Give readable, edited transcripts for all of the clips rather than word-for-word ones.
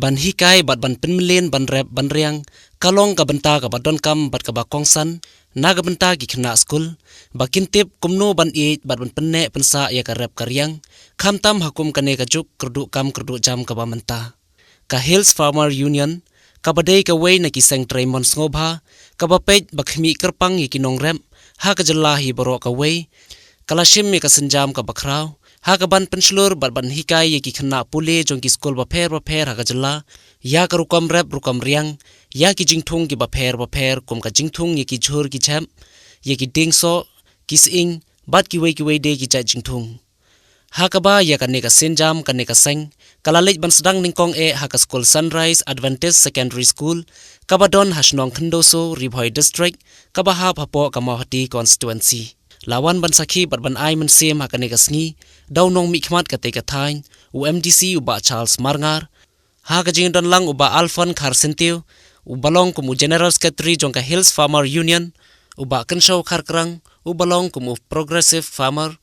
ban hikai bat ban penmelin ban rep ban riang kalong ka benta ka badon kam bat ka bakongsan naga benta ki khna school bakintip kumno ban e bat ban penne pensa ya ka rep karyang khamtam hakum kane ka juk kerdu kam kerdu jam ka bamenta ka Hills Farmer Union ka badai ka wei na ki seng Tremon ngobha ka bapej bakhmi kerpang ki Nongrep ha ka jalla hi boro ka wei kalashim mi ka senjam ka bakrau ha ka ban penslur bat ban hikai ki khna pule jong ki school ba pher ha ka jalla ya ka rukam rep rukam riang ya ki jingthung ki ba pher kum ka jingthung ye ki jhur ki cham ye ki dingso kising bat ki wei de ki cha jingthung ha ka ba ya ka ne ka senjam ka ne ka seng kalalej ban sedang ningkong ha ka school Sunrise Adventist Secondary School kabadon hasnong khndoso Ribhoi District kabaha phapo kamahati constituency lawan ban sakhi bat ban ai man sem ha ka ne ka sngi dawnong mi khmat ka te ka thain UMDC uba Charles Marngar ha ka jing don lang uba Alfon Kharsentiu ubalong kumu General Secretary jong ka Hills Farmer Union uba Kenshaw Kharkrang ubalong kumu Progressive Farmer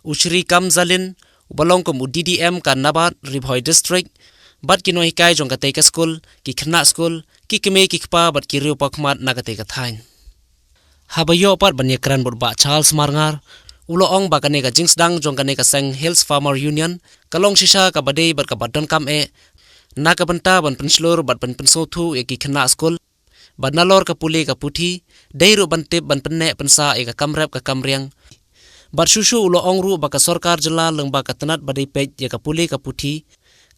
Uchri Kamzalin ubalong kumu DDM ka Nabat Ribhoi District bat kino hikai jong ka te ka school ki khna school ki keme ki khpa bat ki riu pakmat na ka te ka thain Haba yo pat ban yakran bot ba Charles Marngar ulo ong ba kane ka jingsdang jong kane ka Sang Hills Farmer Union kalong shisha ka badei bat ka badon kam na ka banta ban penslur bat ban pensothu ki khna school bat nalor ka pule ka puthi deiru ban tip ban penne pensa ka kamrep ka kamriang bat shushu ulo ong ru ba ka sarkar jala leng ba ka tanat badei pej ka pule ka puthi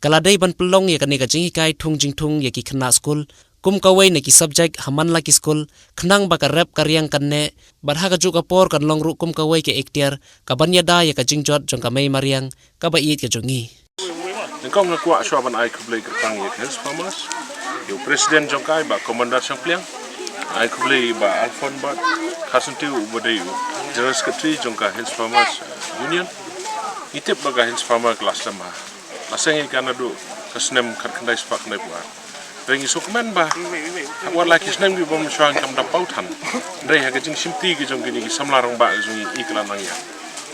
kala dei ban pelong kane ka jinghikai thung jingthung ki khna school kum kawai na ki subject haman la ki school khnang ba ka rep karyang kanne badha ka juk apor kan long ru kum kawai ke ektiar ka banyada ya ka jingjot jong ka mai mariang ka ba it ka jongi ningkong na kwa shwa ban ai Khuslai kerpang ye Hills Farmers yo president jong kai ba commander sang pliang ai Khuslai ba Alfon ba Kharsentiu ubadai general secretary jong ka Hills Farmers Union itip ba ka Hills Farmer class lama laseng ikana du ka Snem khandai spak nai buat Rengi sukmen ba, awal lagi Snem bi bom syang kam da pautan. Dai ha gajing simti ki jong gini ki samlarang ba jong iklan nang ya.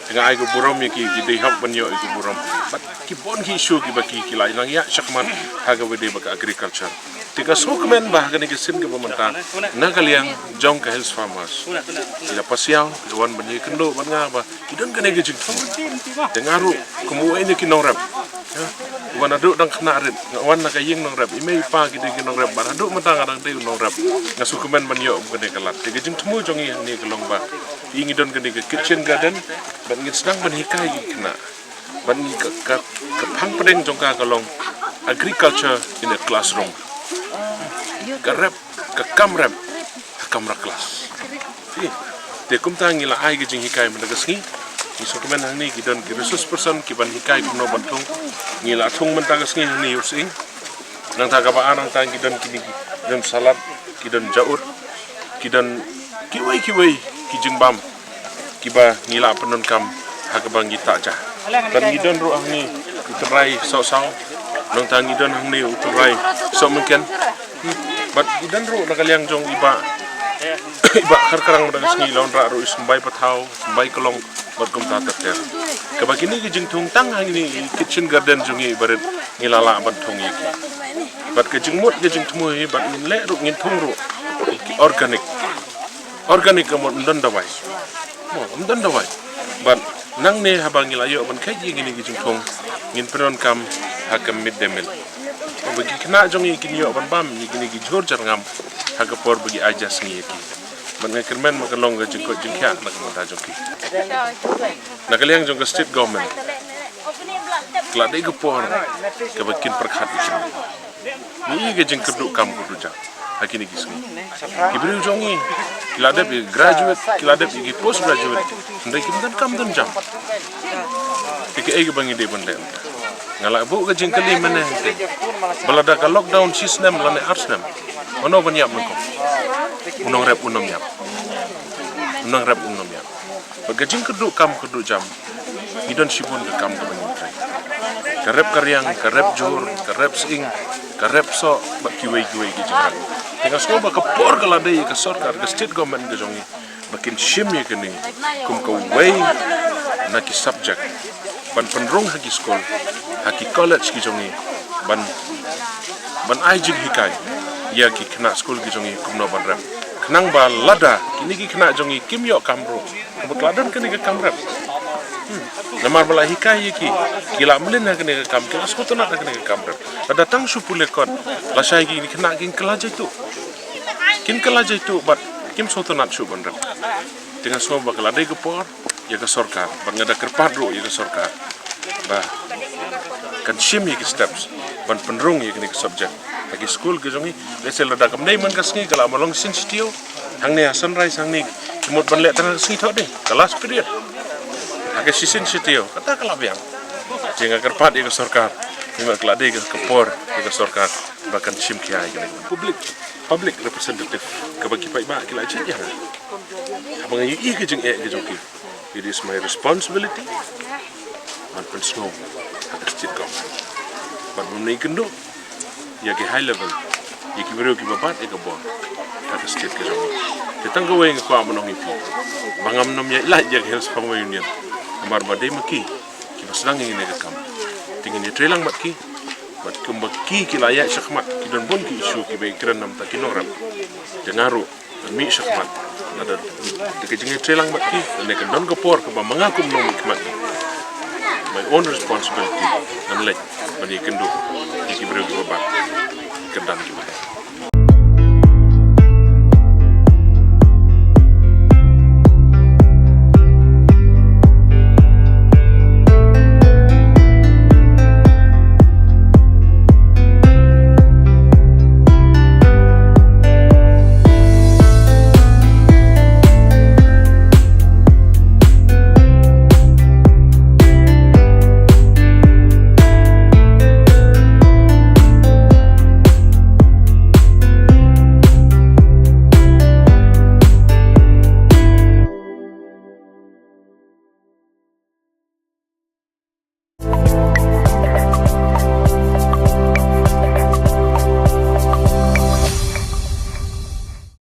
Dengan ai go burom ki dei hab ban yo ki burom. But ki bon ki issue ki ba ki lai nang ya syakman ha ga wede ba agriculture. Tiga sukmen ba gani ki sin ki pemerintahan. Na kaliang jong ka Hills Farmers. Ila pasiaw, lawan ban ye kendo ban nga ba. Idon gani gajing thong. Dengaru kumu ini ki Nongrep. Wan aduk dang khna rit wan na kaying Nongrep imei pa ki de Nongrep ban aduk matang adang de Nongrep ngasukumen man yo gane kalat de jing temu jongi ni kelong ba ingi don gane ke kitchen garden ban ngit sedang ban hikai khna ban ka phang pedeng jongka kalong agriculture in the classroom ka rep ka kamrep kamra class de kumta ngila ai ge jing hikai man gasngi Isukumen hang ni kidon ki resource person ki ban hikai kuno bantung ngila thung mentang ngi ni using nang ta ka ba anang tang kidon kini kidon salad kidon jaut kidon kiwai ki jingbam ki ba ngila penon kam ha ka bang gita ja dan kidon ru hang ni utrai so nang tang kidon hang ni utrai so mungkin bat kidon ru nakaliang jong iba karang modang sngi lawan ra ru ismbai pathau ismbai kolong bat kum ta ter ka bakini ki jingthung tang hang ni kitchen garden jungi baret ngilala bat thung yi bat ke jingmut ke jingthmu hi bat le ru ngin thung ru organic kamot ndon dawai bat nang ne habang ngilayo ban khai yi ngini ki jingthung ngin penon kam hakam mid demel bagi kena jungi ki yo ban bam ni gini ki jor jarngam hakapor bagi ajas ngi ki ban ngekermen makalong ga jingko jingkya nak mata joki nakaliang jong state government klade gopor ka bakin perkhat ikin ni ge jing keduk kam kudu ja hakini gisni kibriu jongi klade bi graduate klade bi post graduate ndai kim dan kam dan jam ke ege bangi de ban le ngala bu ge jing kali mana te balada ka lockdown system lane arsnam ono ban yap mako Nongrep unom yap bagajing keduk kam keduk jam idon sibun ke kam ke bangitrai karep karyang karep jur karep sing karep so bak kiwei ki jingrak tengah sko ba kapor kala dei ka sarkar ka state government ke jongi bakin shim ye kini kum ka wei na ki subject ban penrong haki school haki college ki jongi ban ban ai jing hikai ya ki kena school ki jongi kumno ban rep kenang ba lada kini ki kena jongi kimyo kamro kebut ladan kini ke kamrep namar bala hikai ki kila melin ha kini ke kam kila skotona ha kini ke kamrep datang supule kon la sai ki ni kena kin kelaja itu kin kelaja itu bat kim sotona su ban rep dengan semua bakal ada gepor ya ke sorkar ban ngada kerpadro ya ke sorkar ba kan sim ya ke steps ban penrung ya ke subject bagi school ke jongi lesel lada kam nei man kasngi kala malong sensitio hang ne sunrise hang ni kimot ban le tan singi thode kelas period ake sisin sitio kata kala biang jenga kerpat ya ke sorkar ngak kala de ke kepor ya ke sorkar bahkan sim kiai ke public representative ke bagi pai ba kila cik yang abang yi ke jeng ke jongi it is my responsibility man pen snow ada state government but menai kendo ya ke high level ya ki bero ki babat e ke bon ada state ke jongi kita ngwe ng kwa monong ipi bangam nom ya ila ya health family union amar badai maki ki baslang ngine ke kam tingin ni trelang mat ki bat kumbaki ki layak syakmat ki don bon ki isu ki baik kran nam ta ki Nongrep dengaru mi syakmat ada dikejeng trelang mat ki ne ke don gopor ke ba mengakum nom hikmat my own responsibility nan lek bani kendo ki bero ki babat kedan ki